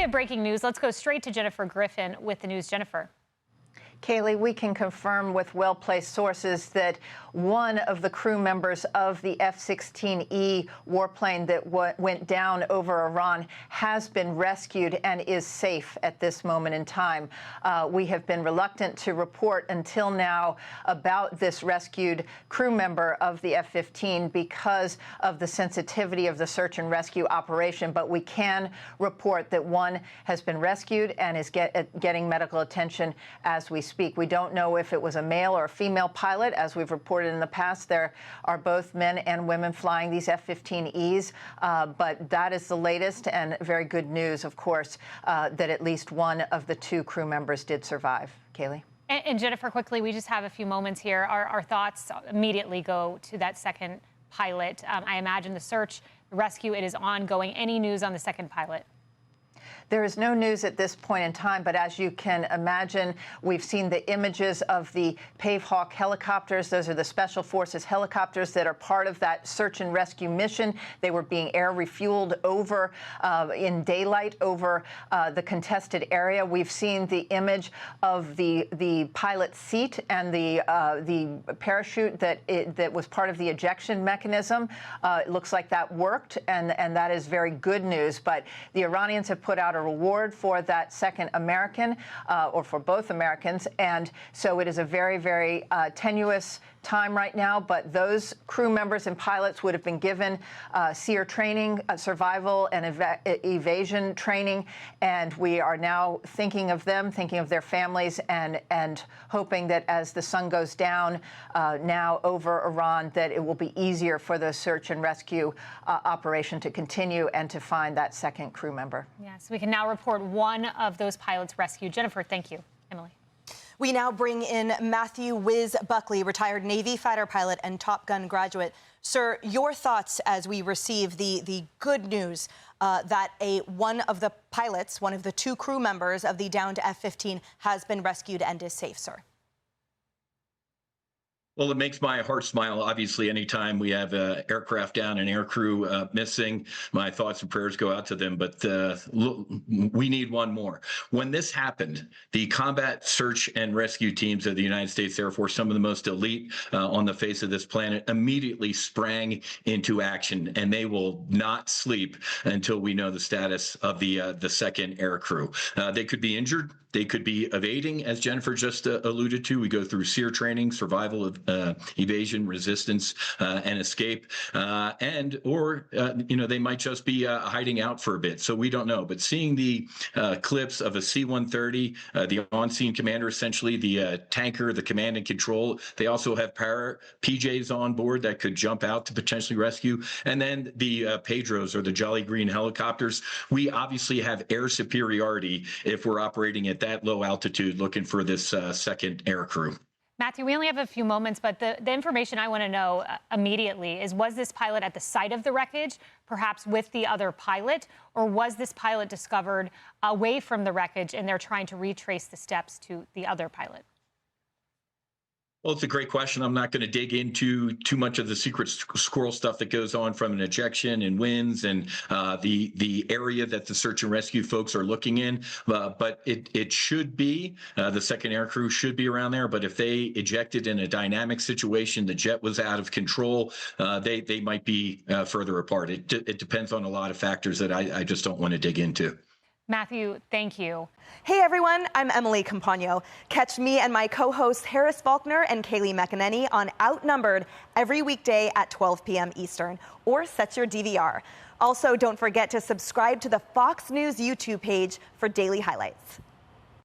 we have breaking news. Let's go straight to Jennifer Griffin with the news. Jennifer. Kaylee, we can confirm with well-placed sources that one of the crew members of the F-15E warplane that went down over Iran has been rescued and is safe at this moment in time. We have been reluctant to report until now about this rescued crew member of the F-15 because of the sensitivity of the search and rescue operation, but we can report that one has been rescued and is getting medical attention as we speak. We don't know if it was a male or a female pilot. As we've reported in the past, there are both men and women flying these F-15Es, but that is the latest and very good news, of course, that at least one of the two crew members did survive. Kaylee? And Jennifer, quickly, we just have a few moments here. Our thoughts immediately go to that second pilot. I imagine the search, the rescue, it is ongoing. Any news on the second pilot? There is no news at this point in time, but as you can imagine, we've seen the images of the Pavehawk helicopters. Those are the Special Forces helicopters that are part of that search and rescue mission. They were being air refueled over in daylight over the contested area. We've seen the image of the pilot's seat and the parachute that was part of the ejection mechanism. It looks like that worked, and that is very good news. But the Iranians have put out a reward for that second American, or for both Americans, and so it is a very, very tenuous time right now, but those crew members and pilots would have been given SEER training, survival and evasion training, and we are now thinking of them, thinking of their families, and hoping that as the sun goes down now over Iran, that it will be easier for the search and rescue operation to continue and to find that second crew member. Yes, we can now report one of those pilots rescued. Jennifer, thank you. Emily. We now bring in Matthew Whiz Buckley, retired Navy fighter pilot and Top Gun graduate. Sir, your thoughts as we receive the good news that one of the pilots, one of the two crew members of the downed F-15 has been rescued and is safe, sir? Well, it makes my heart smile, obviously, anytime we have aircraft down and aircrew missing. My thoughts and prayers go out to them, but we need one more. When this happened, the combat search and rescue teams of the United States Air Force, some of the most elite on the face of this planet, immediately sprang into action, and they will not sleep until we know the status of the second aircrew. They could be injured. They could be evading, as Jennifer just alluded to. We go through SEER training, survival of evasion, resistance, and escape, or they might just be hiding out for a bit. So we don't know. But seeing the clips of a C-130, the on-scene commander, essentially the tanker, the command and control, they also have PJs on board that could jump out to potentially rescue, and then the Pedros or the Jolly Green helicopters. We obviously have air superiority if we're operating at that low altitude looking for this second air crew. Matthew, we only have a few moments, but the information I want to know immediately is, was this pilot at the site of the wreckage, perhaps with the other pilot, or was this pilot discovered away from the wreckage and they're trying to retrace the steps to the other pilot? Well, it's a great question. I'm not going to dig into too much of the secret squirrel stuff that goes on from an ejection and winds and the area that the search and rescue folks are looking in. But it should be, the second air crew should be around there. But if they ejected in a dynamic situation, the jet was out of control, they might be further apart. It depends on a lot of factors that I just don't want to dig into. Matthew, thank you. Hey, everyone. I'm Emily Campagno. Catch me and my co-hosts Harris Faulkner and Kaylee McEnany on Outnumbered every weekday at 12 p.m. Eastern, or set your DVR. Also, don't forget to subscribe to the Fox News YouTube page for daily highlights.